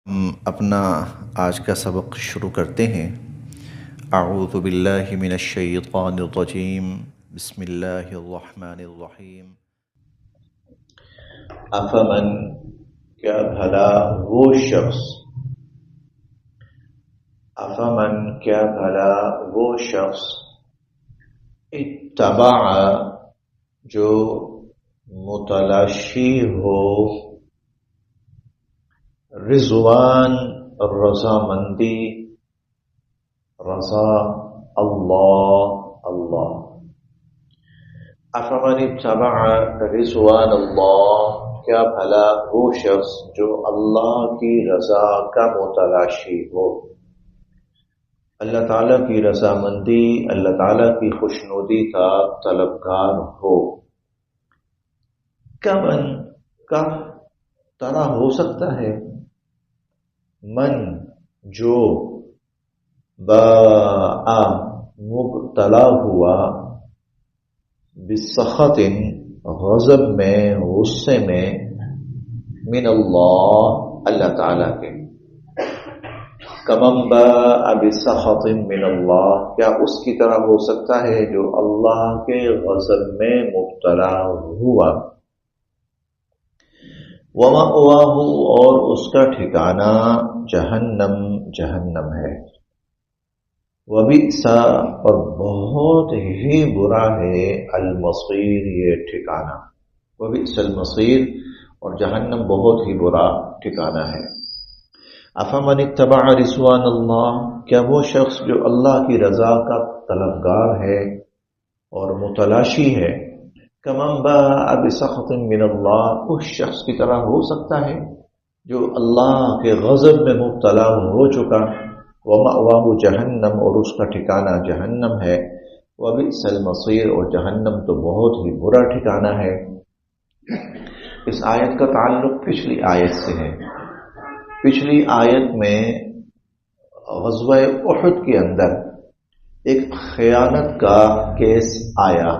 ہم اپنا آج کا سبق شروع کرتے ہیں۔ اعوذ باللہ من الشیطان الرجیم، بسم اللہ الرحمن الرحیم۔ افمن، کیا بھلا وہ شخص، افمن کیا بھلا وہ شخص، اتبع جو متلاشی ہو، رضوان رضامندی، رضا اللہ، افمن اتبع رضوان اللہ، کیا بھلا وہ شخص جو اللہ کی رضا کا متلاشی ہو، اللہ تعالیٰ کی رضامندی، اللہ تعالیٰ کی خوشنودی کا طلبگار ہو۔ کمن کا طرح ہو سکتا ہے، من جو باء مبتلا ہوا، بسخط غضب میں، غصے میں، من اللہ اللہ تعالیٰ کے، کمن باء بسخط من اللہ، کیا اس کی طرح ہو سکتا ہے جو اللہ کے غضب میں مبتلا ہوا، ومأواہ اور اس کا ٹھکانہ جہنم ہے، وبئس اور بہت ہی برا ہے، المصیر یہ ٹھکانہ، وبئس المصیر اور جہنم بہت ہی برا ٹھکانہ ہے۔ افمن اتبع رضوان اللہ، کیا وہ شخص جو اللہ کی رضا کا طلبگار ہے اور متلاشی ہے، کمن باء بسخط من اللہ، اس شخص کی طرح ہو سکتا ہے جو اللہ کے غضب میں مبتلا ہو چکا، ومأواہ جہنم اور اس کا ٹھکانہ جہنم ہے، وبئس المصیر اور جہنم تو بہت ہی برا ٹھکانہ ہے۔ اس آیت کا تعلق پچھلی آیت سے ہے۔ پچھلی آیت میں غزوہ احد کے اندر ایک خیانت کا کیس آیا،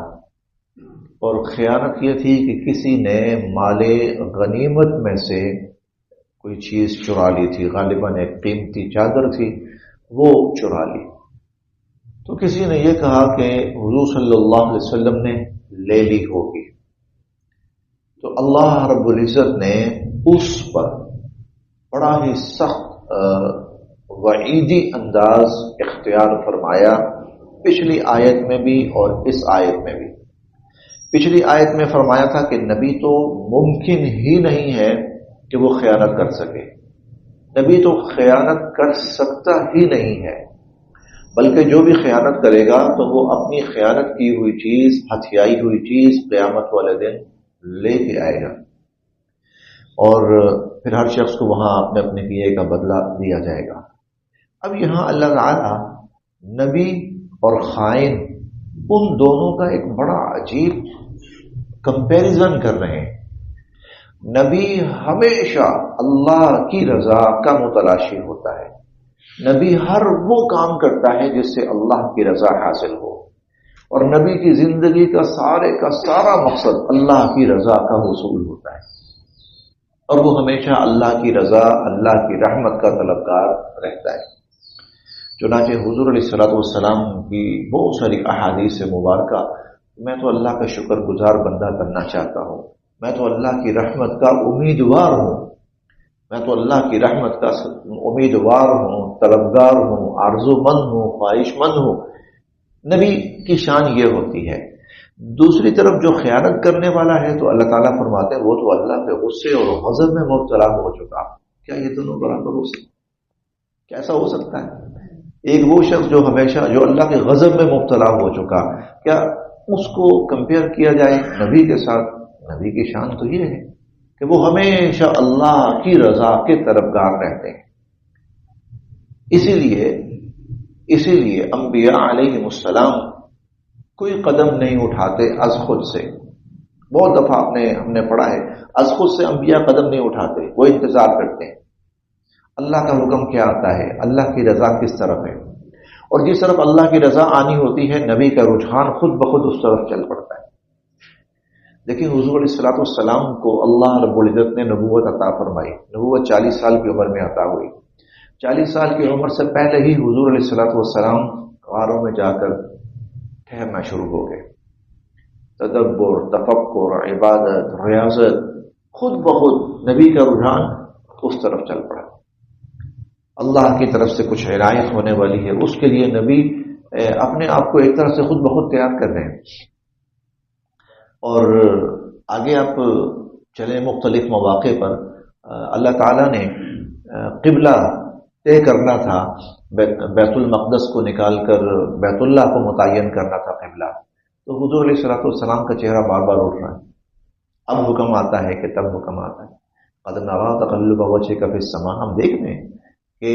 اور خیانت یہ تھی کہ کسی نے مال غنیمت میں سے کوئی چیز چرا لی تھی، غالباً ایک قیمتی چادر تھی، وہ چرا لی۔ تو کسی نے یہ کہا کہ حضور صلی اللہ علیہ وسلم نے لے لی ہوگی، تو اللہ رب العزت نے اس پر بڑا ہی سخت وعیدی انداز اختیار فرمایا، پچھلی آیت میں بھی اور اس آیت میں بھی۔ پچھلی آیت میں فرمایا تھا کہ نبی تو ممکن ہی نہیں ہے کہ وہ خیانت کر سکے، نبی تو خیانت کر سکتا ہی نہیں ہے، بلکہ جو بھی خیانت کرے گا تو وہ اپنی خیانت کی ہوئی چیز، ہتھیائی ہوئی چیز قیامت والے دن لے کے آئے گا، اور پھر ہر شخص کو وہاں اپنے اپنے کیے کا بدلہ دیا جائے گا۔ اب یہاں اللہ تعالیٰ نبی اور خائن ان دونوں کا ایک بڑا عجیب کمپیریزن کر رہے ہیں۔ نبی ہمیشہ اللہ کی رضا کا متلاشی ہوتا ہے، نبی ہر وہ کام کرتا ہے جس سے اللہ کی رضا حاصل ہو، اور نبی کی زندگی کا سارا مقصد اللہ کی رضا کا حصول ہوتا ہے، اور وہ ہمیشہ اللہ کی رضا، اللہ کی رحمت کا طلبگار رہتا ہے۔ چنانچہ حضور علیہ الصلوۃ والسلام کی بہت ساری احادیث مبارکہ، میں تو اللہ کا شکر گزار بندہ کرنا چاہتا ہوں، میں تو اللہ کی رحمت کا امیدوار ہوں، میں تو اللہ کی رحمت کا امیدوار ہوں، طلبگار ہوں، آرزو مند ہوں، خواہش مند ہوں، نبی کی شان یہ ہوتی ہے۔ دوسری طرف جو خیانت کرنے والا ہے تو اللہ تعالیٰ فرماتے ہیں وہ تو اللہ کے غصے اور غضب میں مبتلا ہو چکا۔ کیا یہ دونوں برابر ہو سکتے؟ کیسا ہو سکتا ہے؟ ایک وہ شخص جو ہمیشہ جو اللہ کے غضب میں مبتلا ہو چکا، کیا اس کو کمپیئر کیا جائے نبی کے ساتھ؟ نبی کی شان تو یہ ہے کہ وہ ہمیشہ اللہ کی رضا کے طلبگار رہتے ہیں۔ اسی لیے انبیاء علیہ السلام کوئی قدم نہیں اٹھاتے از خود سے۔ بہت دفعہ ہم نے پڑھا ہے، از خود سے انبیاء قدم نہیں اٹھاتے، وہ انتظار کرتے ہیں اللہ کا حکم کیا آتا ہے، اللہ کی رضا کس طرف ہے، اور جس طرف اللہ کی رضا آنی ہوتی ہے نبی کا رجحان خود بخود اس طرف چل پڑتا ہے۔ دیکھیں حضور علیہ الصلوۃ والسلام کو اللہ رب العزت نے نبوت عطا فرمائی. نبوت 40 سال کی عمر میں عطا ہوئی. 40 سال کی عمر سے پہلے ہی حضور علیہ الصلوۃ والسلام غاروں میں جا کر ٹھہرنا شروع ہو گئے. تدبر، تفکر، عبادت، ریاضت، خود بخود نبی کا رجحان اس طرف چل پڑا. اللہ کی طرف سے کچھ عنایت ہونے والی ہے، اس کے لیے نبی اپنے آپ کو ایک طرح سے خود بخود تیار کر رہے ہیں. اور آگے آپ چلیں مختلف مواقع پر اللہ تعالیٰ نے قبلہ طے کرنا تھا، بیت المقدس کو نکال کر بیت اللہ کو متعین کرنا تھا قبلہ. تو حضور علیہ الصلوۃ والسلام کا چہرہ بار بار اٹھ رہا ہے. اب حکم آتا ہے کہ تب حکم آتا ہے. قد نرى تقلب وجهك في السماء، ہم دیکھ رہے ہیں کہ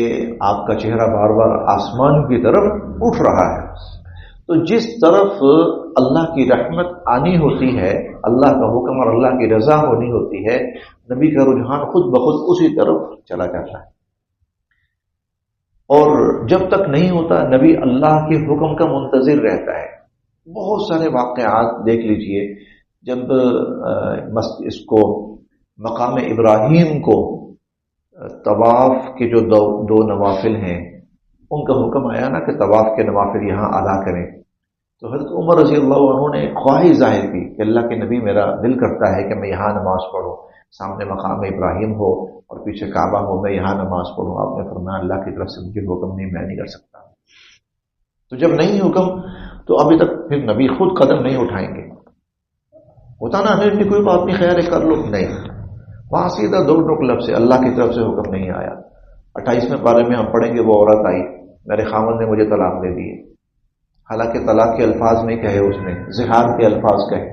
آپ کا چہرہ بار بار آسمان کی طرف اٹھ رہا ہے. تو جس طرف اللہ کی رحمت آنی ہوتی ہے، اللہ کا حکم اور اللہ کی رضا ہونی ہوتی ہے، نبی کا رجحان خود بخود اسی طرف چلا جاتا ہے. اور جب تک نہیں ہوتا نبی اللہ کے حکم کا منتظر رہتا ہے. بہت سارے واقعات دیکھ لیجئے. جب اس کو مقام ابراہیم کو طواف کے جو دو نوافل ہیں ان کا حکم آیا نا کہ طواف کے نوافل یہاں ادا کریں، تو حضرت عمر رضی اللہ عنہ نے خواہش ظاہر کی کہ اللہ کے نبی میرا دل کرتا ہے کہ میں یہاں نماز پڑھوں، سامنے مقام ابراہیم ہو اور پیچھے کعبہ ہو، میں یہاں نماز پڑھوں. آپ نے فرمایا اللہ کی طرف سے مجھے حکم نہیں، میں نہیں کر سکتا. تو جب نہیں حکم تو ابھی تک پھر نبی خود قدم نہیں اٹھائیں گے. ہوتا نا نہیں کوئی بات نہیں، خیر ہے کر لو، نہیں، وہاں سیدھا دو لفظ سے اللہ کی طرف سے حکم نہیں آیا. 28ویں پارے میں ہم پڑھیں گے وہ عورت آئی، میرے خامن نے مجھے طلاق دے دی. حالانکہ طلاق کے الفاظ نہیں کہے، اس نے زہار کے الفاظ کہے.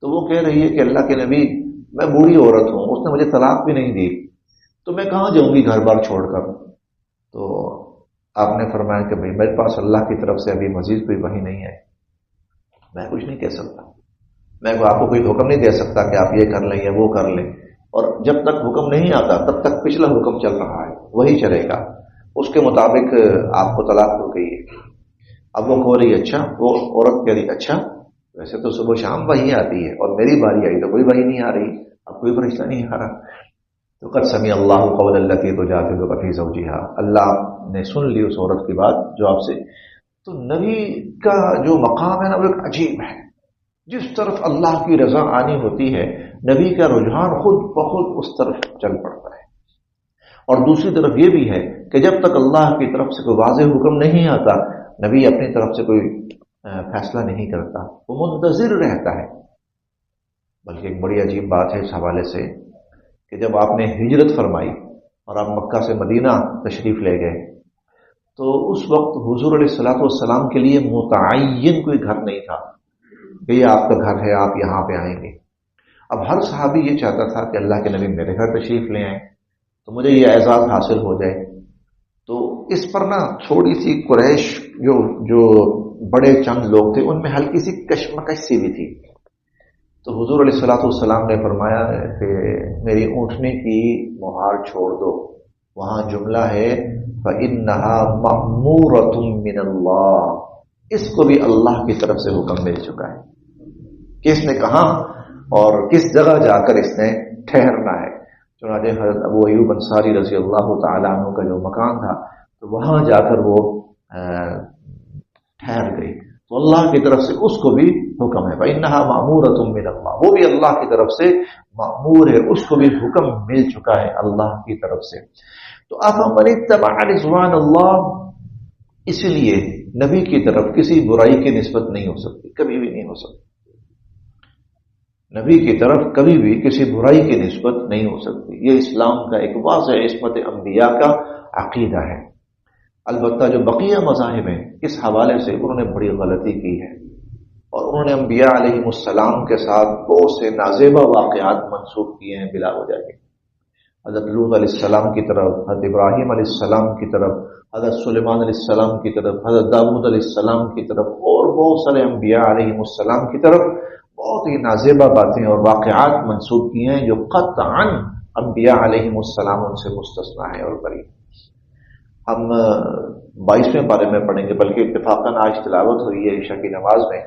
تو وہ کہہ رہی ہے کہ اللہ کے نبی میں بوڑھی عورت ہوں، اس نے مجھے طلاق بھی نہیں دی، تو میں کہاں جاؤں گی گھر بار چھوڑ کر. تو آپ نے فرمایا کہ بھائی میرے پاس اللہ کی طرف سے ابھی مزید کوئی وحی نہیں ہے، میں کچھ نہیں کہہ سکتا، میں آپ کو کوئی حکم نہیں دے سکتا کہ آپ یہ کر لیں یا وہ کر لیں. اور جب تک حکم نہیں آتا تب تک پچھلا حکم چل رہا ہے، وہی چلے گا، اس کے مطابق آپ کو طلاق ہو گئی ہے. اب وہ کہہ رہی اچھا، وہ عورت کہہ رہی اچھا ویسے تو صبح شام وحی آتی ہے اور میری باری آئی تو کوئی وحی نہیں آ رہی، اب کوئی فرشتہ نہیں آ رہا. تو قد سمع اللہ قول التی تجادلک فی زوجہا، اللہ نے سن لی اس عورت کی بات جو آپ سے. تو نبی کا جو مقام ہے نا وہ ایک عجیب ہے. جس طرف اللہ کی رضا آنی ہوتی ہے نبی کا رجحان خود بخود اس طرف چل پڑتا ہے. اور دوسری طرف یہ بھی ہے کہ جب تک اللہ کی طرف سے کوئی واضح حکم نہیں آتا نبی اپنی طرف سے کوئی فیصلہ نہیں کرتا، وہ منتظر رہتا ہے. بلکہ ایک بڑی عجیب بات ہے اس حوالے سے کہ جب آپ نے ہجرت فرمائی اور آپ مکہ سے مدینہ تشریف لے گئے تو اس وقت حضور علیہ الصلوۃ والسلام کے لیے متعین کوئی گھر نہیں تھا کہ یہ آپ کا گھر ہے، آپ یہاں پہ آئیں گے. اب ہر صحابی یہ چاہتا تھا کہ اللہ کے نبی میرے گھر تشریف لے آئیں تو مجھے یہ اعزاز حاصل ہو جائے. تو اس پر نا تھوڑی سی قریش جو بڑے چند لوگ تھے ان میں ہلکی سی کشمکش سی بھی تھی. تو حضور علیہ الصلوۃ والسلام نے فرمایا کہ میری اونٹنے کی مہار چھوڑ دو، وہاں جملہ ہے فَإِنَّهَا مَأْمُورَةٌ مِّنَ اللَّهِ، اس کو بھی اللہ کی طرف سے حکم مل چکا ہے کہ اس نے کہاں اور کس جگہ جا کر اس نے ٹھہرنا ہے. چنانچہ حضرت ابو ایوب انصاری رضی اللہ تعالیٰ عنہ کا جو مکان تھا تو وہاں جا کر وہ ٹھہر گئی. تو اللہ کی طرف سے اس کو بھی حکم ہے فَإِنَّهَا مَأْمُورَةٌ مِّنَ اللَّهِ، وہ بھی اللہ کی طرف سے مأمور ہے، اس کو بھی حکم مل چکا ہے اللہ کی طرف سے. تو أَفَمَنِ اتَّبَعَ رِضْوَانَ اللَّهِ، اس لیے نبی کی طرف کسی برائی کی نسبت نہیں ہو سکتی، کبھی بھی نہیں ہو سکتی. نبی کی طرف کبھی بھی کسی برائی کی نسبت نہیں ہو سکتی. یہ اسلام کا ایک واضح عصمت انبیاء کا عقیدہ ہے. البتہ جو بقیہ مذاہب ہیں اس حوالے سے انہوں نے بڑی غلطی کی ہے اور انہوں نے انبیاء علیہ السلام کے ساتھ بہت سے نازیبہ واقعات منسوب کیے ہیں بلا وجہ کے. حضرت لوط علیہ السلام کی طرف، حضرت ابراہیم علیہ السلام کی طرف، حضرت سلیمان علیہ السلام کی طرف، حضرت داؤد علیہ السلام کی طرف اور بہت سارے انبیاء علیہ السلام کی طرف بہت ہی نازیبہ باتیں اور واقعات منسوب کیے ہیں جو قطعاً انبیاء علیہ السلام ان سے مستثنا ہے اور بری. ہم 22ویں پارے میں پڑھیں گے، بلکہ اتفاقاً آج تلاوت ہوئی ہے عشاء کی نماز میں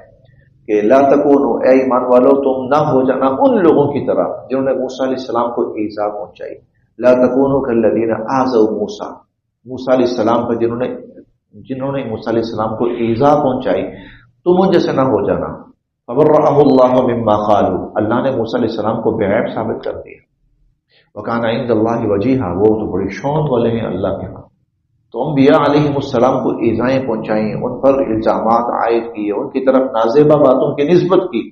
کہ لا تکونوا، اے ایمان والو تم نہ ہو جانا ان لوگوں کی طرح جنہوں نے موسیٰ علیہ السلام کو ایذا پہنچائی. لا تکونوا کالذین آذوا موسیٰ، موسیٰ علیہ السلام پر جنہوں نے موسیٰ علیہ السلام کو ایذا پہنچائی، تم ان جیسے نہ ہو جانا. فبرأہ اللہ مما قالوا، اللہ نے موسیٰ علیہ السلام کو بے عیب ثابت کر دیا. وکان عند اللہ وجیہا، وہ تو بڑی شان والے ہیں اللہ کے ہاں. تو انبیاء علیہم السلام کو ایذائیں پہنچائیں، ان پر الزامات عائد کیے، ان کی طرف نازیبہ باتوں کی نسبت کی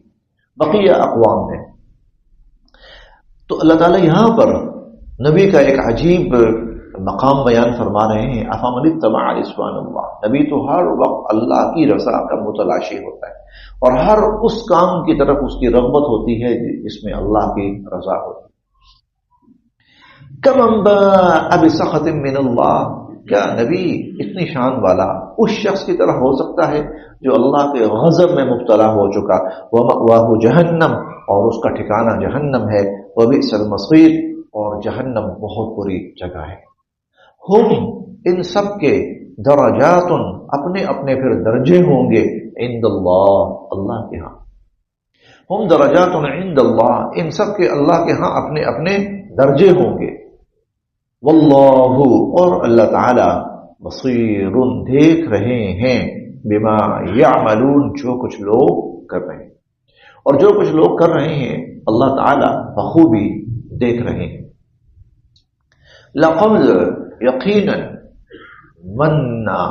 بقیہ اقوام نے. تو اللہ تعالیٰ یہاں پر نبی کا ایک عجیب مقام بیان فرما رہے ہیں. افمن اتبع رضوان اللہ، نبی تو ہر وقت اللہ کی رضا کا متلاشی ہوتا ہے اور ہر اس کام کی طرف اس کی رغبت ہوتی ہے جس میں اللہ کی رضا ہوتی ہے. کم باء بسخط من اللہ، کیا نبی اتنی شان والا اس شخص کی طرح ہو سکتا ہے جو اللہ کے غضب میں مبتلا ہو چکا. ومأواہ جہنم، اور اس کا ٹھکانہ جہنم ہے. وبئس المصیر، اور جہنم بہت بری جگہ ہے. ہم، ان سب کے درجات، اپنے اپنے پھر درجے ہوں گے عند اللہ، اللہ کے ہاں. ہم درجات عند اللہ، ان سب کے اللہ کے ہاں اپنے اپنے درجے ہوں گے. واللہ، اور اللہ تعالی بصیر، دیکھ رہے ہیں بما یعملون، جو کچھ لوگ کر رہے ہیں. اور جو کچھ لوگ کر رہے ہیں اللہ تعالی بخوبی دیکھ رہے ہیں. لقد، یقینا، منا،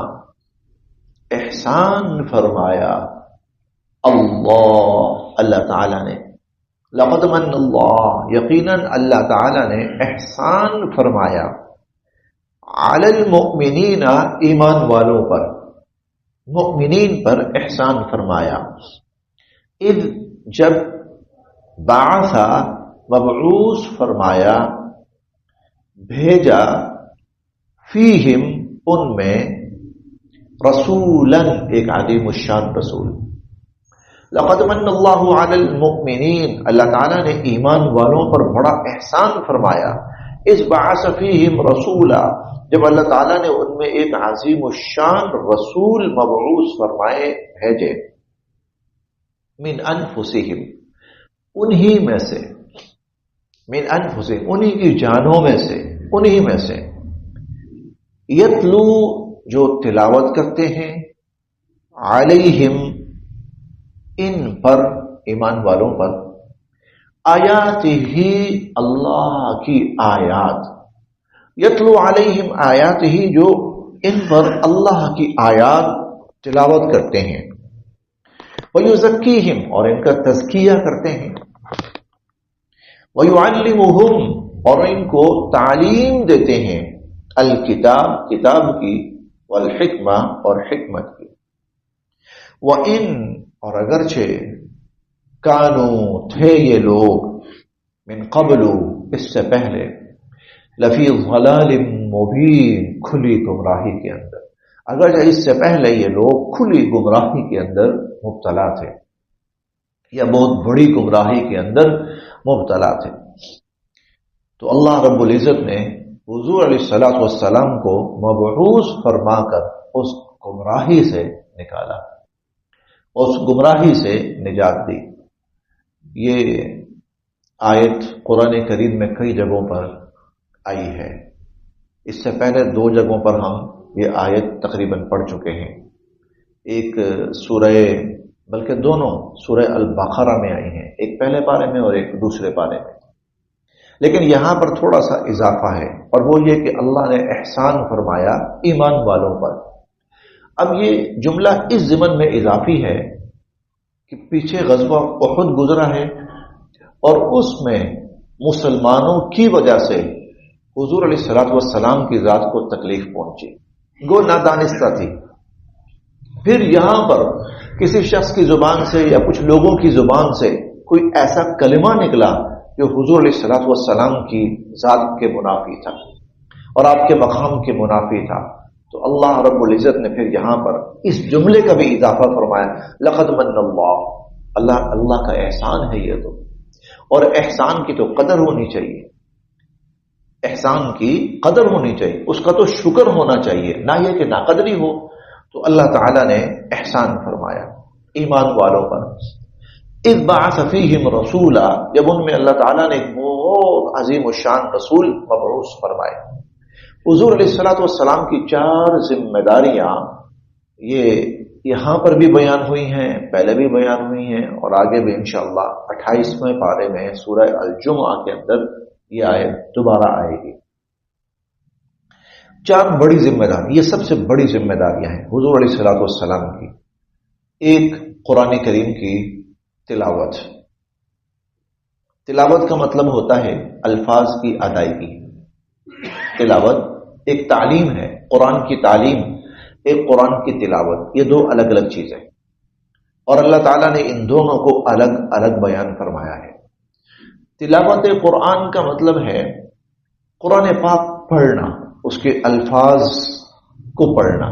احسان فرمایا اللہ تعالی نے. لقد من اللہ، یقیناً اللہ تعالی نے احسان فرمایا علی المؤمنین، ایمان والوں پر، مؤمنین پر احسان فرمایا. اذ، جب، بعث، مبعوث فرمایا، بھیجا، فیہم، ان میں، رسولا، ایک عظیم الشان رسول. لقد من اللہ علی المؤمنین، اللہ تعالیٰ نے ایمان والوں پر بڑا احسان فرمایا. اذ بعث فیہم رسولا، جب اللہ تعالیٰ نے ان میں ایک عظیم الشان رسول مبعوث فرمائے، بھیجے. من انفسہم، انہی میں سے، من انفسہم، انہی کی جانوں میں سے، انہی میں سے. یتلو، جو تلاوت کرتے ہیں، علیہم، ان پر، ایمان والوں پر، آیات ہی، اللہ کی آیات. یتلو علیہم آیات ہی، جو ان پر اللہ کی آیات تلاوت کرتے ہیں. وَيُزَكِّيهِمْ، اور ان کا تزکیہ کرتے ہیں. وَيُعَلِّمُهُمْ، اور ان کو تعلیم دیتے ہیں. الکتاب، کتاب کی، والحکمہ، اور حکمت کی. وَإِن، اور اگرچہ، کانو، تھے یہ لوگ، من قبل، اس سے پہلے، لفی ضلال مبین، کھلی گمراہی کے اندر. اگرچہ اس سے پہلے یہ لوگ کھلی گمراہی کے اندر مبتلا تھے، یا بہت بڑی گمراہی کے اندر مبتلا تھے. تو اللہ رب العزت نے حضور علیہ السلام کو مبعوث فرما کر اس گمراہی سے نکالا، اس گمراہی سے نجات دی. یہ آیت قرآن کریم میں کئی جگہوں پر آئی ہے. اس سے پہلے 2 جگہوں پر ہم یہ آیت تقریباً پڑھ چکے ہیں. ایک سورہ، بلکہ دونوں سورہ البقرہ میں آئی ہیں، ایک پہلے پارے میں اور ایک دوسرے پارے میں. لیکن یہاں پر تھوڑا سا اضافہ ہے، اور وہ یہ کہ اللہ نے احسان فرمایا ایمان والوں پر. اب یہ جملہ اس ضمن میں اضافی ہے کہ پیچھے غزوہ احد گزرا ہے، اور اس میں مسلمانوں کی وجہ سے حضور علیہ السلام کی ذات کو تکلیف پہنچی، گو نادانستہ تھی. پھر یہاں پر کسی شخص کی زبان سے یا کچھ لوگوں کی زبان سے کوئی ایسا کلمہ نکلا جو حضور علیہ السلام کی ذات کے منافی تھا اور آپ کے مقام کے منافی تھا. تو اللہ رب العزت نے پھر یہاں پر اس جملے کا بھی اضافہ فرمایا، لقد من اللہ کا احسان ہے یہ تو. اور احسان کی تو قدر ہونی چاہیے، احسان کی قدر ہونی چاہیے، اس کا تو شکر ہونا چاہیے، نہ یہ کہ ناقدری ہو. تو اللہ تعالیٰ نے احسان فرمایا ایمان والوں پر. اذ بعث فیہم رسولا، جب ان میں اللہ تعالیٰ نے ایک بہت عظیم الشان رسول مبعوث فرمائے. حضور علیہ الصلوۃ والسلام کی 4 ذمہ داریاں یہ یہاں پر بھی بیان ہوئی ہیں، پہلے بھی بیان ہوئی ہیں، اور آگے بھی انشاءاللہ 28ویں پارے میں سورہ الجمعہ کے اندر یہ آیت دوبارہ آئے گی. 4 بڑی ذمہ داری، یہ سب سے بڑی ذمہ داریاں ہیں حضور علیہ الصلوۃ والسلام کی. ایک، قرآن کریم کی تلاوت. تلاوت کا مطلب ہوتا ہے الفاظ کی ادائیگی. تلاوت ایک تعلیم ہے، قرآن کی تعلیم، ایک قرآن کی تلاوت، یہ 2 الگ الگ چیزیں، اور اللہ تعالیٰ نے ان دونوں کو الگ الگ بیان فرمایا ہے. تلاوت قرآن کا مطلب ہے قرآن پاک پڑھنا، اس کے الفاظ کو پڑھنا.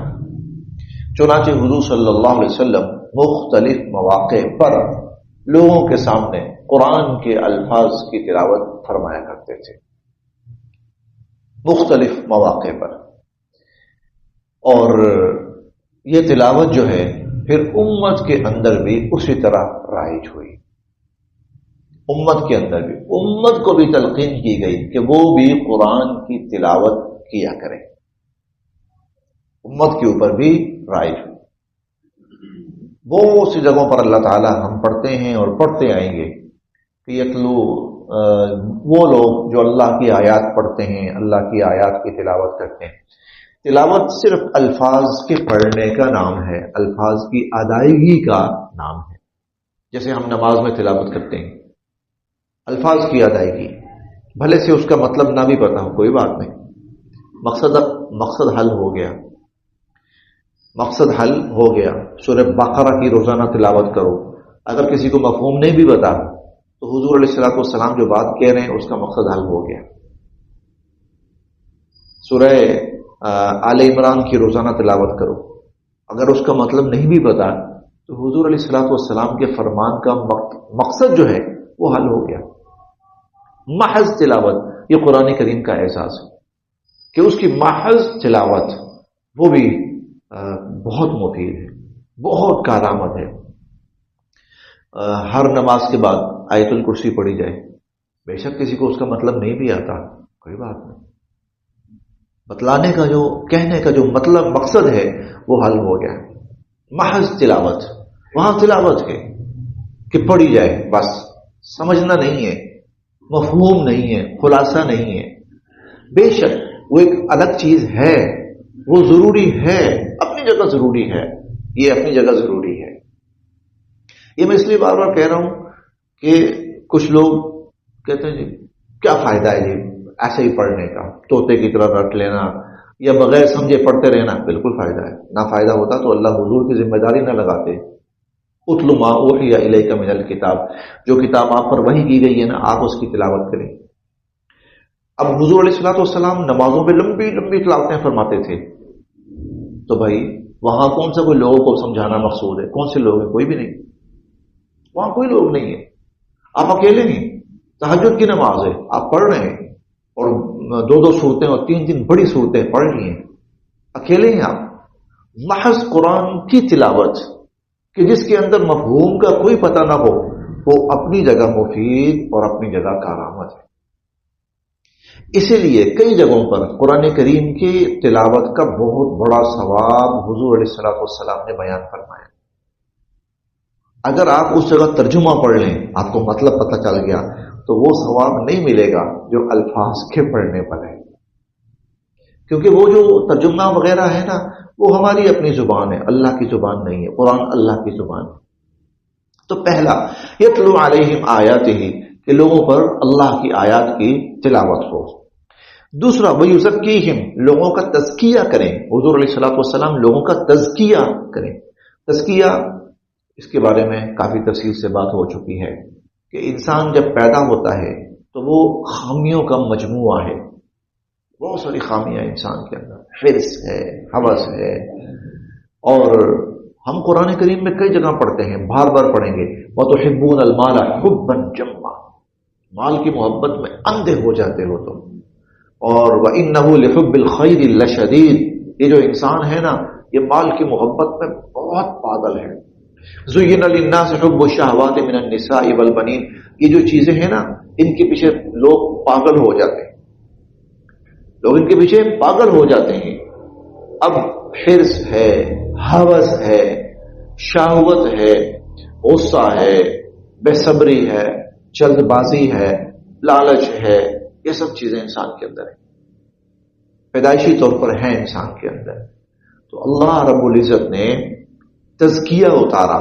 چنانچہ حضور صلی اللہ علیہ وسلم مختلف مواقع پر لوگوں کے سامنے قرآن کے الفاظ کی تلاوت فرمایا کرتے تھے، مختلف مواقع پر. اور یہ تلاوت جو ہے پھر امت کے اندر بھی اسی طرح رائج ہوئی. امت کے اندر بھی، امت کو بھی تلقین کی گئی کہ وہ بھی قرآن کی تلاوت کیا کرے. امت کے اوپر بھی رائج ہوئی. بہت سی جگہوں پر اللہ تعالیٰ، ہم پڑھتے ہیں اور پڑھتے آئیں گے کہ یتلو، وہ لوگ جو اللہ کی آیات پڑھتے ہیں، اللہ کی آیات کی تلاوت کرتے ہیں. تلاوت صرف الفاظ کے پڑھنے کا نام ہے، الفاظ کی ادائیگی کا نام ہے. جیسے ہم نماز میں تلاوت کرتے ہیں، الفاظ کی ادائیگی، بھلے سے اس کا مطلب نہ بھی پتا ہو، کوئی بات نہیں، مقصد حل ہو گیا. مقصد حل ہو گیا. سورہ بقرہ کی روزانہ تلاوت کرو. اگر کسی کو مفہوم نہیں بھی بتا تو حضور علیہ الصلوۃ والسلام جو بات کہہ رہے ہیں اس کا مقصد حل ہو گیا. سورہ آل عمران کی روزانہ تلاوت کرو. اگر اس کا مطلب نہیں بھی پتا تو حضور علیہ الصلوۃ والسلام کے فرمان کا مقصد جو ہے وہ حل ہو گیا. محض تلاوت، یہ قرآن کریم کا اعزاز ہے کہ اس کی محض تلاوت وہ بھی بہت مفید ہے، بہت کارآمد ہے. ہر نماز کے بعد آیت الکرسی پڑھی جائے، بے شک کسی کو اس کا مطلب نہیں بھی آتا، کوئی بات نہیں، بتلانے کا جو، کہنے کا جو مطلب، مقصد ہے وہ حل ہو گیا. محض تلاوت، وہاں تلاوت ہے کہ پڑھی جائے، بس سمجھنا نہیں ہے، مفہوم نہیں ہے، خلاصہ نہیں ہے. بے شک وہ ایک الگ چیز ہے، وہ ضروری ہے، اپنی جگہ ضروری ہے، یہ اپنی جگہ ضروری ہے. یہ میں اس لیے بار بار کہہ رہا ہوں کہ کچھ لوگ کہتے ہیں جی کیا فائدہ ہے جی ایسے ہی پڑھنے کا، طوطے کی طرح رٹ لینا یا بغیر سمجھے پڑھتے رہنا. بالکل فائدہ ہے. نہ فائدہ ہوتا تو اللہ حضور کی ذمہ داری نہ لگاتے. اتل ما اوحی الیک من الکتاب، جو کتاب آپ پر وحی کی گئی ہے نا، آپ اس کی تلاوت کریں. اب حضور علیہ الصلوۃ والسلام نمازوں میں لمبی لمبی تلاوتیں فرماتے تھے، تو بھائی وہاں کون سا کوئی لوگوں کو سمجھانا مقصود ہے؟ کون سے لوگ ہیں؟ کوئی بھی نہیں، وہاں کوئی لوگ نہیں ہے. آپ اکیلے نہیں. تہجد کی نماز ہے، آپ پڑھ رہے ہیں اور 2 صورتیں اور 3 بڑی صورتیں پڑھ لی ہیں، اکیلے ہیں آپ. محض قرآن کی تلاوت کہ جس کے اندر مفہوم کا کوئی پتہ نہ ہو، وہ اپنی جگہ مفید اور اپنی جگہ کارآمد ہے. اسی لیے کئی جگہوں پر قرآن کریم کی تلاوت کا بہت بڑا ثواب حضور علیہ الصلوۃ والسلام نے بیان فرمایا. اگر آپ اس جگہ ترجمہ پڑھ لیں، آپ کو مطلب پتہ چل گیا، تو وہ ثواب نہیں ملے گا جو الفاظ کے پڑھنے پر ہے. کیونکہ وہ جو ترجمہ وغیرہ ہے نا، وہ ہماری اپنی زبان ہے، اللہ کی زبان نہیں ہے. قرآن اللہ کی زبان ہے. تو پہلا یتلو علیہم آیاتہ، کہ لوگوں پر اللہ کی آیات کی تلاوت ہو. دوسرا ویزکیہم، لوگوں کا تزکیہ کریں. حضور علیہ الصلوۃ والسلام لوگوں کا تزکیہ کریں. تزکیہ، اس کے بارے میں کافی تفصیل سے بات ہو چکی ہے کہ انسان جب پیدا ہوتا ہے تو وہ خامیوں کا مجموعہ ہے. بہت ساری خامیاں انسان کے اندر، حرص ہے، ہوس ہے. اور ہم قرآن کریم میں کئی جگہ پڑھتے ہیں، بار بار پڑھیں گے، وَتُحِبُّونَ الْمَالَ حُبًّا جَمًّا، مال کی محبت میں اندھے ہو جاتے ہو تم. اور وَإِنَّهُ لِحُبِّ الْخَيْرِ لَشَدِيدٌ، یہ جو انسان ہے نا، یہ مال کی محبت میں بہت پاگل ہے. زُيِّنَ لِلنَّاسِ حُبُّ الشَّهَوَاتِ مِنَ النِّسَاءِ وَالْبَنِينَ، یہ جو چیزیں ہیں نا، ان کے پیچھے لوگ پاگل ہو جاتے ہیں، لوگ ان کے پیچھے پاگل ہو جاتے ہیں۔ اب حرص ہے، ہوس ہے، شہوت ہے، غصہ ہے، بے صبری ہے، جلد بازی ہے، لالچ ہے، یہ سب چیزیں انسان کے اندر ہیں، پیدائشی طور پر ہیں انسان کے اندر۔ تو اللہ رب العزت نے تزکیہ اتارا۔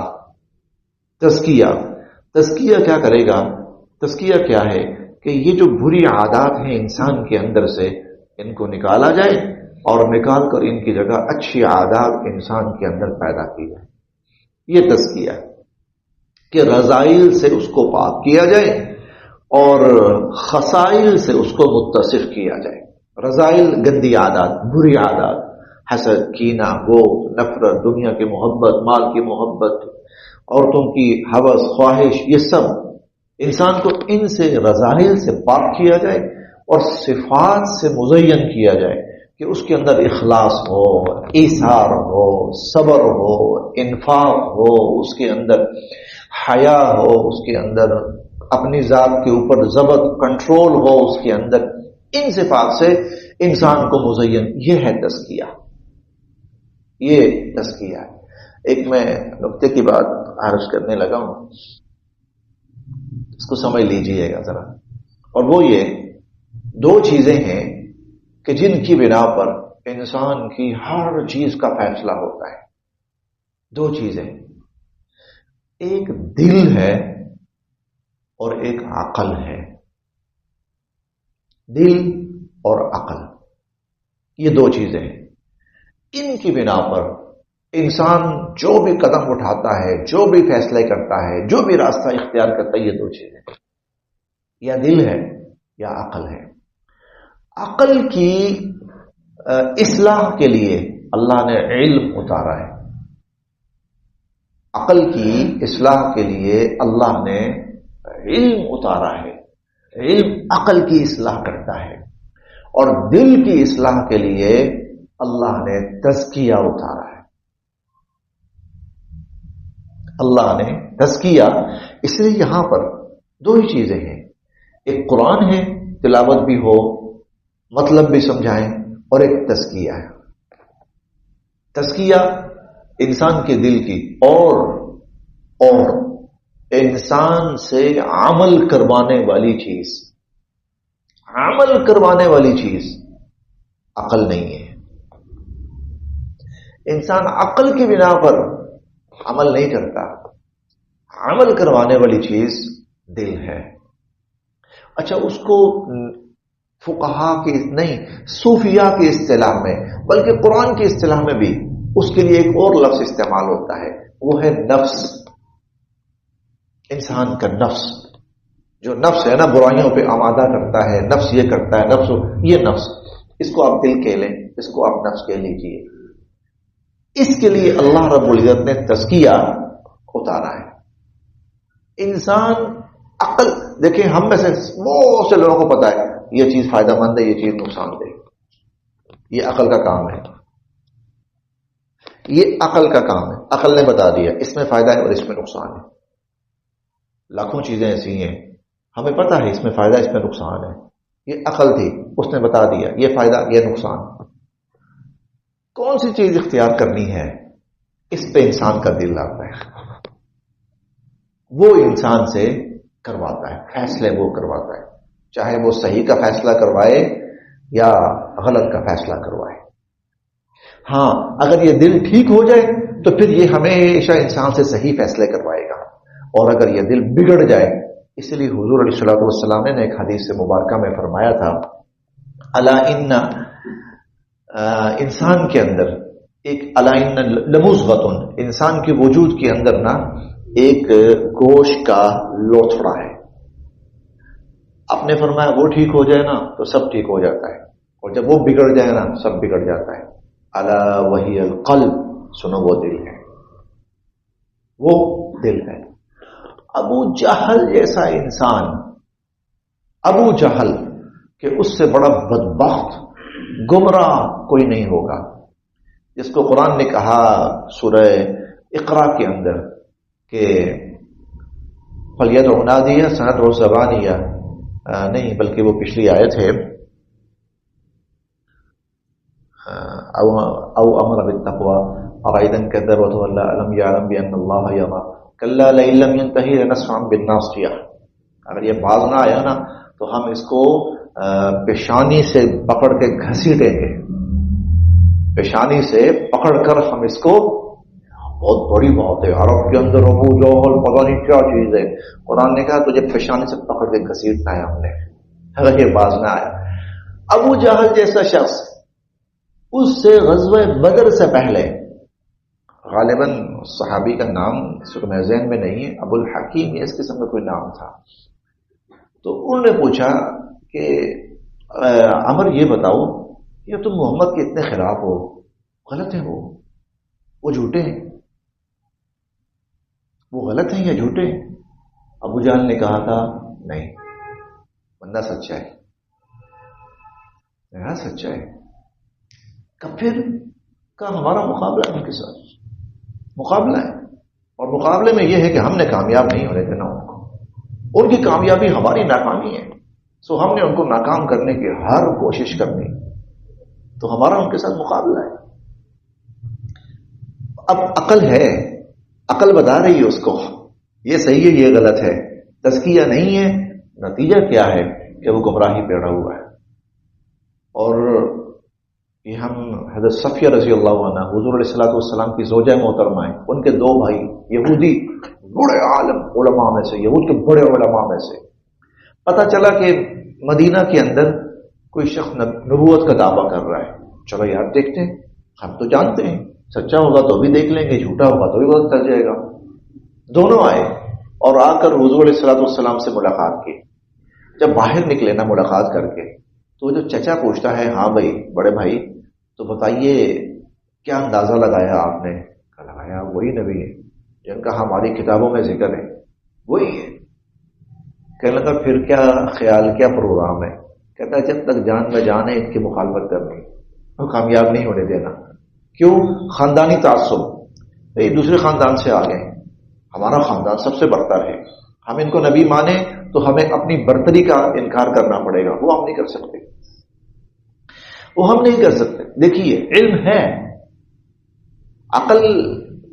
تزکیہ کیا کرے گا؟ تزکیہ کیا ہے کہ یہ جو بری عادات ہیں انسان کے اندر سے، ان کو نکالا جائے اور نکال کر ان کی جگہ اچھی عادات انسان کے اندر پیدا کی جائے۔ یہ تزکیہ کہ رذائل سے اس کو پاک کیا جائے اور خصائل سے اس کو متصف کیا جائے۔ رذائل گندی عادات، بری عادات، حسد، کینہ، غضب، نفرت، دنیا کی محبت، مال کی محبت، عورتوں کی ہوس، خواہش، یہ سب انسان کو ان سے رذائل سے پاک کیا جائے اور صفات سے مزین کیا جائے کہ اس کے اندر اخلاص ہو، ایثار ہو، صبر ہو، انفاق ہو، اس کے اندر حیا ہو، اس کے اندر اپنی ذات کے اوپر ضبط، کنٹرول ہو اس کے اندر۔ ان صفات سے انسان کو مزین، یہ ہے تزکیہ، یہ تزکیہ۔ ایک میں نقطے کی بات عرض کرنے لگا ہوں، اس کو سمجھ لیجئے گا ذرا، اور وہ یہ دو چیزیں ہیں کہ جن کی بنا پر انسان کی ہر چیز کا فیصلہ ہوتا ہے۔ دو چیزیں، ایک دل ہے اور ایک عقل ہے۔ دل اور عقل، یہ دو چیزیں ہیں، ان کی بنا پر انسان جو بھی قدم اٹھاتا ہے، جو بھی فیصلے کرتا ہے، جو بھی راستہ اختیار کرتا ہے، یہ دو چیزیں، یا دل ہے یا عقل ہے۔ عقل کی اصلاح کے لیے اللہ نے علم اتارا ہے، عقل کی اصلاح کے لیے اللہ نے علم اتارا ہے۔ علم عقل کی اصلاح کرتا ہے، اور دل کی اصلاح کے لیے اللہ نے تزکیہ اتارا ہے۔ اللہ نے تزکیہ، اس لیے یہاں پر دو ہی چیزیں ہیں، ایک قرآن ہے، تلاوت بھی ہو، مطلب بھی سمجھائیں، اور ایک تزکیہ ہے۔ تزکیہ انسان کے دل کی، اور انسان سے عمل کروانے والی چیز، عمل کروانے والی چیز عقل نہیں ہے۔ انسان عقل کی بنا پر عمل نہیں کرتا، عمل کروانے والی چیز دل ہے۔ اچھا، اس کو فقہا کی نہیں، صوفیاء کی اصطلاح میں، بلکہ قرآن کی اصطلاح میں بھی اس کے لیے ایک اور لفظ استعمال ہوتا ہے، وہ ہے نفس۔ انسان کا نفس، جو نفس ہے نا، برائیوں پہ آمادہ کرتا ہے، نفس یہ کرتا ہے، نفس یہ نفس، اس کو آپ دل کہہ لیں، اس کو آپ نفس کہہ لیجئے۔ اس کے لیے اللہ رب العزت نے تزکیہ اتارا ہے۔ انسان عقل، دیکھیں ہم میں سے بہت سے لوگوں کو پتا ہے یہ چیز فائدہ مند ہے، یہ چیز نقصان دہ، یہ عقل کا کام ہے، یہ عقل کا کام ہے۔ عقل نے بتا دیا اس میں فائدہ ہے اور اس میں نقصان ہے۔ لاکھوں چیزیں ایسی ہیں ہمیں پتا ہے اس میں فائدہ، اس میں نقصان ہے، یہ عقل تھی، اس نے بتا دیا یہ فائدہ یہ نقصان۔ کون سی چیز اختیار کرنی ہے، اس پہ انسان کا دل آتا ہے، وہ انسان سے کرواتا ہے فیصلے، وہ کرواتا ہے، چاہے وہ صحیح کا فیصلہ کروائے یا غلط کا فیصلہ کروائے۔ ہاں، اگر یہ دل ٹھیک ہو جائے تو پھر یہ ہمیشہ انسان سے صحیح فیصلے کروائے گا، اور اگر یہ دل بگڑ جائے، اس لیے حضور علیہ الصلوۃ والسلام نے ایک حدیث سے مبارکہ میں فرمایا تھا، الا ان انسان کے اندر ایک الا ان لمضغۃ، انسان کے وجود کے اندر نا ایک گوشت کا لوتھڑا ہے۔ آپ نے فرمایا وہ ٹھیک ہو جائے نا تو سب ٹھیک ہو جاتا ہے، اور جب وہ بگڑ جائے نا سب بگڑ جاتا ہے۔ الا وہی القلب، سنو وہ دل ہے، وہ دل ہے۔ ابو جہل جیسا انسان، ابو جہل، کہ اس سے بڑا بدبخت گمراہ کوئی نہیں ہوگا، جس کو قرآن نے کہا سورہ اقرا کے اندر کہ فلیت عنادیہ صنعت و زبانیہ نہیں، بلکہ وہ پچھلی آیت ہے او امر بالتقوى ارايدا كذب وتولى الم يعلم بان الله يرى كلا لئن لم ينتهي لنسفعا بالناصيه. اگر یہ باز نہ آیا نا تو ہم اس کو پیشانی سے پکڑ کے گھسیٹیں گے، پیشانی سے پکڑ کر ہم اس کو، بہت بڑی بات ہے عرب کے اندر ابو جہل پتہ نہیں کیا چیز ہے، قرآن نے کہا تجھے پیشانی سے پکڑ کے گھسیٹنا ہے ہم نے، اگر یہ باز نہ آیا. ابو جہل جیسا شخص، اس سے غزوہ بدر سے پہلے، غالباً صحابی کا نام میرے ذہن میں نہیں ہے، ابو الحکیم اس قسم کا کوئی نام تھا، تو انہوں نے پوچھا کہ عمر یہ بتاؤ یہ تم محمد کے اتنے خلاف ہو، غلط ہے وہ جھوٹے ہیں، وہ غلط ہیں یا جھوٹے ہیں؟ ابو جہل نے کہا تھا نہیں، بندہ سچا ہے، سچا ہے. کب پھر کا ہمارا مقابلہ ان کے ساتھ مقابلہ ہے، اور مقابلے میں یہ ہے کہ ہم نے کامیاب نہیں ہونے دینا ان کی کامیابی ہماری ناکامی ہے، سو ہم نے ان کو ناکام کرنے کی ہر کوشش کرنی، تو ہمارا ان کے ساتھ مقابلہ ہے. اب عقل ہے، عقل بتا رہی ہے اس کو یہ صحیح ہے یہ غلط ہے، تزکیہ نہیں ہے، نتیجہ کیا ہے کہ وہ گمراہی پیڑا ہوا ہے. اور یہ ہم حضرت صفیہ رضی اللہ عنہ حضور علیہ الصلوۃ والسلام کی زوجہ محترمہ ہیں، ان کے دو بھائی یہودی بڑے عالم علماء میں سے، یہود کے بڑے علماء میں سے، پتہ چلا کہ مدینہ کے اندر کوئی شخص نبوت کا دعویٰ کر رہا ہے، چلو یار دیکھتے ہیں، ہم تو جانتے ہیں سچا ہوگا تو بھی دیکھ لیں گے، جھوٹا ہوگا تو بھی پتہ چل جائے گا. دونوں آئے اور آ کر حضور علیہ الصلوۃ والسلام سے ملاقات کی. جب باہر نکلے نا ملاقات کر کے، تو جو چچا پوچھتا ہے ہاں بھائی بڑے بھائی تو بتائیے کیا اندازہ لگایا آپ نے؟ لگایا وہی نبی ہے جن کا ہماری کتابوں میں ذکر ہے، وہی ہے. کہنے لگا پھر کیا خیال، کیا پروگرام ہے؟ کہتا ہے جب تک جان میں جان ہے ان کی مخالفت کرنی، وہ کامیاب نہیں ہونے دینا. کیوں؟ خاندانی تعصب، ایک دوسرے خاندان سے آ گئے، ہمارا خاندان سب سے برتر ہے، ہم ان کو نبی مانیں تو ہمیں اپنی برتری کا انکار کرنا پڑے گا، وہ ہم نہیں کر سکتے، وہ ہم نہیں کر سکتے. دیکھیے علم ہے، عقل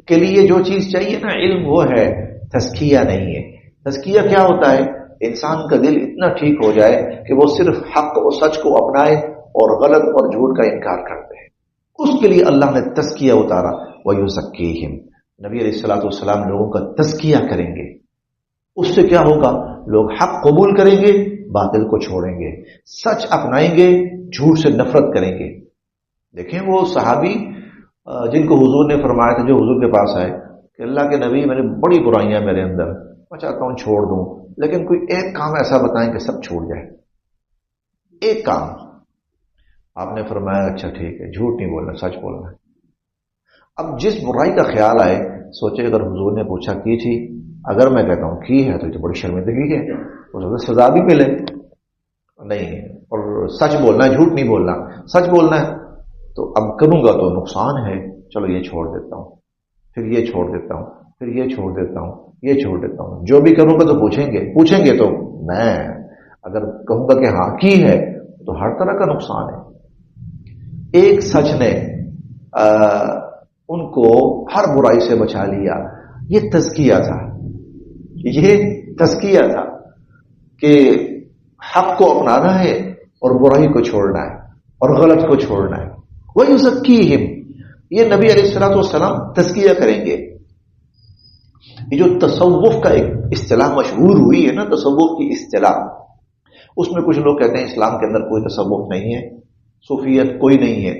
کے لیے جو چیز چاہیے نا علم وہ ہے، تزکیہ نہیں ہے. تزکیہ کیا ہوتا ہے؟ انسان کا دل اتنا ٹھیک ہو جائے کہ وہ صرف حق و سچ کو اپنائے اور غلط اور جھوٹ کا انکار کرتے ہیں. اس کے لیے اللہ نے تزکیہ اتارا. وَيُزَكِّيهِمْ، نبی علیہ الصلوۃ والسلام لوگوں کا تزکیہ کریں گے. اس سے کیا ہوگا؟ لوگ حق قبول کریں گے، باطل کو چھوڑیں گے، سچ اپنائیں گے، جھوٹ سے نفرت کریں گے. دیکھیں وہ صحابی جن کو حضور نے فرمایا تھا، جو حضور کے پاس آئے کہ اللہ کے نبی میرے بڑی برائیاں میرے اندر، میں چاہتا ہوں چھوڑ دوں، لیکن کوئی ایک کام ایسا بتائیں کہ سب چھوڑ جائے، ایک کام. آپ نے فرمایا اچھا ٹھیک ہے، جھوٹ نہیں بولنا، سچ بولنا. اب جس برائی کا خیال آئے، سوچے اگر حضور نے پوچھا کی تھی، اگر میں کہتا ہوں کی ہے تو یہ تو بڑی شرمندگی ہے، اس سزا بھی ملے نہیں. اور سچ بولنا ہے، جھوٹ نہیں بولنا، سچ بولنا ہے. تو اب کروں گا تو نقصان ہے، چلو یہ چھوڑ دیتا ہوں، پھر یہ چھوڑ دیتا ہوں، پھر یہ چھوڑ دیتا ہوں، یہ چھوڑ دیتا ہوں. جو بھی کروں گا تو پوچھیں گے تو میں اگر کہوں گا کہ ہاں کی ہے تو ہر طرح کا نقصان ہے. ایک سچ نے ان کو ہر برائی سے بچا لیا. یہ تزکیہ تھا، یہ تزکیہ تھا کہ حق کو اپنانا ہے اور برائی کو چھوڑنا ہے اور غلط کو چھوڑنا ہے. وَيُزَكِّيهِمْ، یہ نبی علیہ الصلوۃ والسلام تزکیہ کریں گے. یہ جو تصوف کا ایک اصطلاح مشہور ہوئی ہے نا، تصوف کی اصطلاح، اس میں کچھ لوگ کہتے ہیں اسلام کے اندر کوئی تصوف نہیں ہے، صوفیت کوئی نہیں ہے.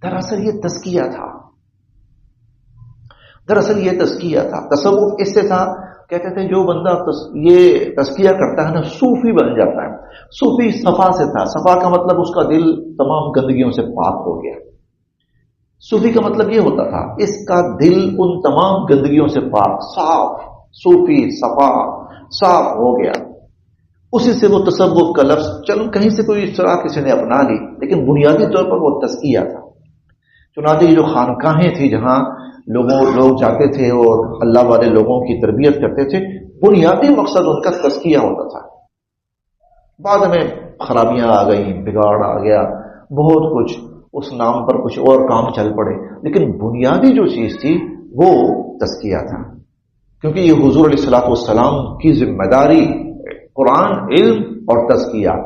دراصل یہ تزکیہ تھا، دراصل یہ تزکیہ تھا. تصوف اس سے تھا، کہتے تھے جو بندہ یہ تزکیہ کرتا ہے نا صوفی بن جاتا ہے. صوفی صفا سے تھا، صفا کا مطلب اس کا دل تمام گندگیوں سے پاک ہو گیا. صوفی کا مطلب یہ ہوتا تھا اس کا دل ان تمام گندگیوں سے پاک، صاف، صوفی صفا صاف ہو گیا. اسی سے وہ تصوف کا لفظ چلو کہیں سے کوئی اصطلاح کسی نے اپنا لی، لیکن بنیادی طور پر وہ تزکیہ تھا. چنانچہ یہ جو خانقاہیں تھیں جہاں لوگ جاتے تھے اور اللہ والے لوگوں کی تربیت کرتے تھے، بنیادی مقصد ان کا تزکیہ ہوتا تھا. بعد میں خرابیاں آ گئیں، بگاڑ آ گیا، بہت کچھ اس نام پر کچھ اور کام چل پڑے، لیکن بنیادی جو چیز تھی وہ تزکیہ تھا. کیونکہ یہ حضور علیہ الصلوۃ والسلام کی ذمہ داری، قرآن، علم اور تزکیہ،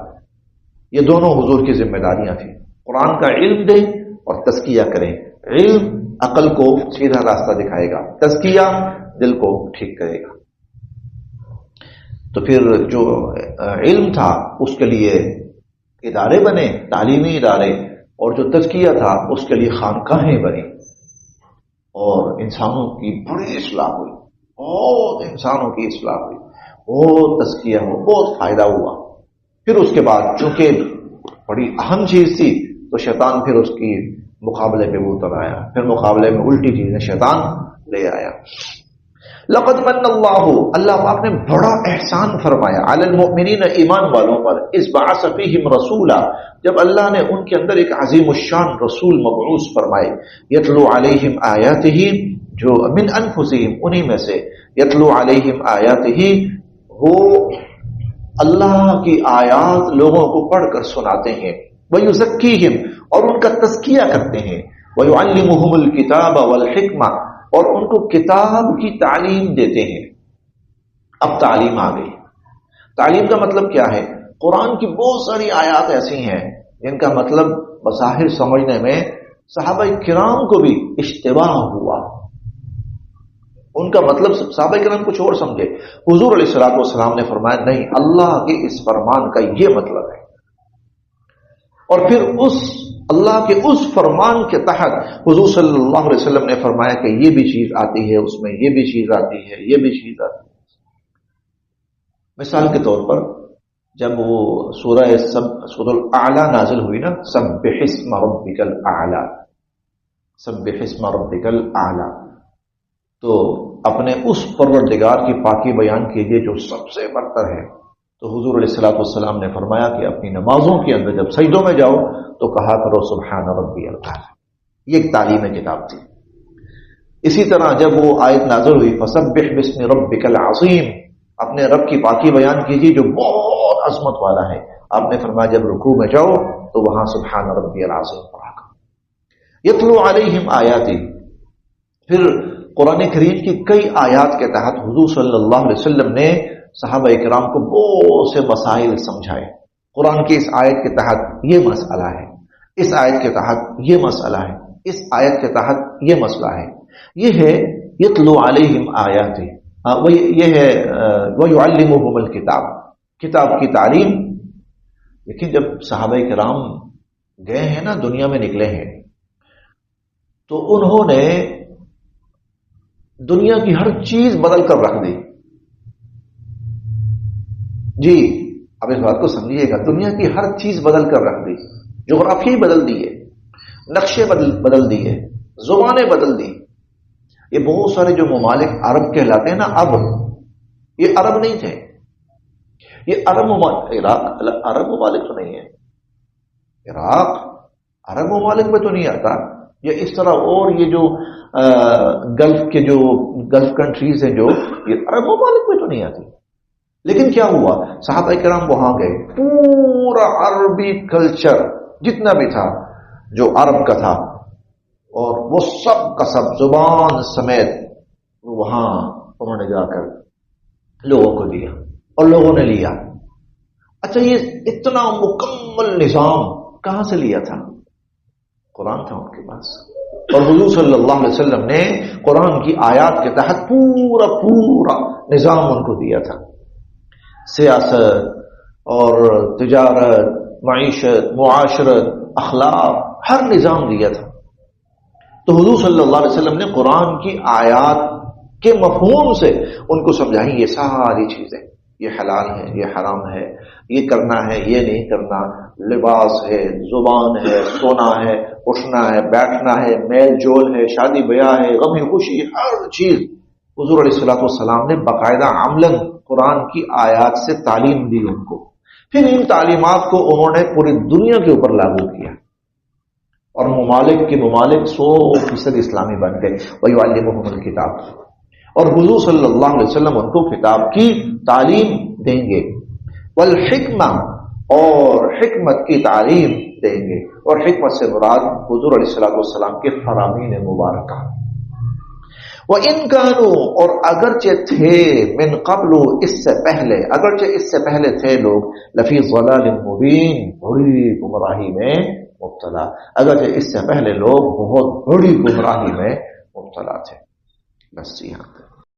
یہ دونوں حضور کی ذمہ داریاں تھیں. قرآن کا علم دیں اور تزکیہ کریں. علم عقل کو سیدھا راستہ دکھائے گا، تزکیہ دل کو ٹھیک کرے گا. تو پھر جو علم تھا اس کے لیے ادارے بنے، تعلیمی ادارے، اور جو تزکیہ تھا اس کے لیے خانقاہیں بنی، اور انسانوں کی بڑی اصلاح ہوئی، بہت انسانوں کی اصلاح ہوئی، بہت تزکیہ ہوا، بہت فائدہ ہوا. پھر اس کے بعد چونکہ بڑی اہم چیز تھی تو شیطان پھر اس کی مقابلے پہ اتر آیا، پھر مقابلے میں الٹی چیزیں شیطان لے آیا. لقد من اللہ، اللہ پاک نے بڑا احسان فرمایا، علی المؤمنین، ایمان والوں پر، اذ بعث فیہم رسولا، جب اللہ نے ان کے اندر ایک عظیم الشان رسول مبعوث فرمائے، یتلو علیہم آیاتہ، جو من انفسہم، انہی میں سے، یتلو علیہم آیاتہ، وہ اللہ کی آیات لوگوں کو پڑھ کر سناتے ہیں، ویزکیہم، اور ان کا تزکیہ کرتے ہیں، ویعلمہم الکتاب والحکمہ، اور ان کو کتاب کی تعلیم دیتے ہیں. اب تعلیم آ گئی. تعلیم کا مطلب کیا ہے؟ قرآن کی بہت ساری آیات ایسی ہیں جن کا مطلب بظاہر سمجھنے میں صحابہ کرام کو بھی اشتباہ ہوا. ان کا مطلب صحابہ کرام کچھ اور سمجھے. حضور علیہ الصلوۃ والسلام نے فرمایا نہیں، اللہ کے اس فرمان کا یہ مطلب ہے. اور پھر اس اللہ کے اس فرمان کے تحت حضور صلی اللہ علیہ وسلم نے فرمایا کہ یہ بھی چیز آتی ہے، اس میں یہ بھی چیز آتی ہے، یہ بھی چیز آتی ہے. مثال کے طور پر جب وہ سورہ الاعلیٰ نازل ہوئی نا، سبح اسم ربک الاعلیٰ، سبح اسم ربک الاعلیٰ، تو اپنے اس پروردگار کی پاکی بیان کیجیے جو سب سے برتر ہے. تو حضور علیہ الصلوۃ والسلام نے فرمایا کہ اپنی نمازوں کے اندر جب سجدوں میں جاؤ تو کہا کرو سبحان ربی الاعلیٰ. یہ ایک تعلیم کتاب تھی. اسی طرح جب وہ آیت نازل ہوئی فسبح باسم ربک العظیم، اپنے رب کی پاکی بیان کیجیے جو بہت عظمت والا ہے، آپ نے فرمایا جب رکوع میں جاؤ تو وہاں سبحان ربی العظیم پڑھا کرو. یتلو علیہم آیاتی، پھر قرآن کریم کی کئی آیات کے تحت حضور صلی اللہ علیہ وسلم نے صحابہ کرام کو بہت سے مسائل سمجھائے. قرآن کی اس آیت کے تحت یہ مسئلہ ہے، اس آیت کے تحت یہ مسئلہ ہے، اس آیت کے تحت یہ مسئلہ ہے. یہ ہے یتلو علیہم آیاتہ، یہ ہے ویعلمہم الکتاب، کتاب کی تعلیم. لیکن جب صحابہ کرام گئے ہیں نا، دنیا میں نکلے ہیں، تو انہوں نے دنیا کی ہر چیز بدل کر رکھ دی. جی اب اس بات کو سمجھیے گا، دنیا کی ہر چیز بدل کر رکھ دی. جغرافی بدل دیے، نقشے بدل دیے، زبانیں بدل دی. یہ بہت سارے جو ممالک عرب کہلاتے ہیں نا، اب یہ عرب نہیں تھے. یہ عرب ممالک، عرب ممالک تو نہیں ہے، عراق عرب ممالک میں تو نہیں آتا. یہ اس طرح اور یہ جو گلف کے جو گلف کنٹریز ہیں جو، یہ عرب ممالک میں تو نہیں آتی. لیکن کیا ہوا، صحابہ کرام وہاں گئے، پورا عربی کلچر جتنا بھی تھا جو عرب کا تھا، اور وہ سب کا سب زبان سمیت وہاں انہوں نے جا کر لوگوں کو دیا اور لوگوں نے لیا. اچھا یہ اتنا مکمل نظام کہاں سے لیا تھا؟ قرآن تھا ان کے پاس، اور حضور صلی اللہ علیہ وسلم نے قرآن کی آیات کے تحت پورا نظام ان کو دیا تھا. سیاست اور تجارت، معیشت، معاشرت، اخلاق، ہر نظام دیا تھا. تو حضور صلی اللہ علیہ وسلم نے قرآن کی آیات کے مفہوم سے ان کو سمجھائی یہ ساری چیزیں، یہ حلال ہے، یہ حرام ہے، یہ کرنا ہے، یہ نہیں کرنا، لباس ہے، زبان ہے، سونا ہے، اٹھنا ہے، بیٹھنا ہے، میل جول ہے، شادی بیاہ ہے، غم خوشی، ہر چیز حضور علیہ الصلوۃ والسلام نے باقاعدہ عملاً قرآن کی آیات سے تعلیم دی ان کو. پھر ان تعلیمات کو انہوں نے پوری دنیا کے اوپر لاگو کیا. اور ممالک 100% اسلامی بن گئے. وَيُعَلِّمُهُمُ الْكِتَابَ، اور حضور صلی اللہ علیہ وسلم ان کو کتاب کی تعلیم دیں گے. والحکمہ، اور حکمت کی تعلیم دیں گے. اور حکمت سے مراد حضور علیہ السلام کے فرامین مبارکہ. وَإِن كَانُوا، اور اگرچہ تھے، من قبل، اس سے پہلے، اگرچہ اس سے پہلے تھے لوگ، لفی ضلال مبین، بڑی گمراہی میں مبتلا. اگرچہ اس سے پہلے لوگ بہت بڑی گمراہی میں مبتلا تھے. بس یہاں تک.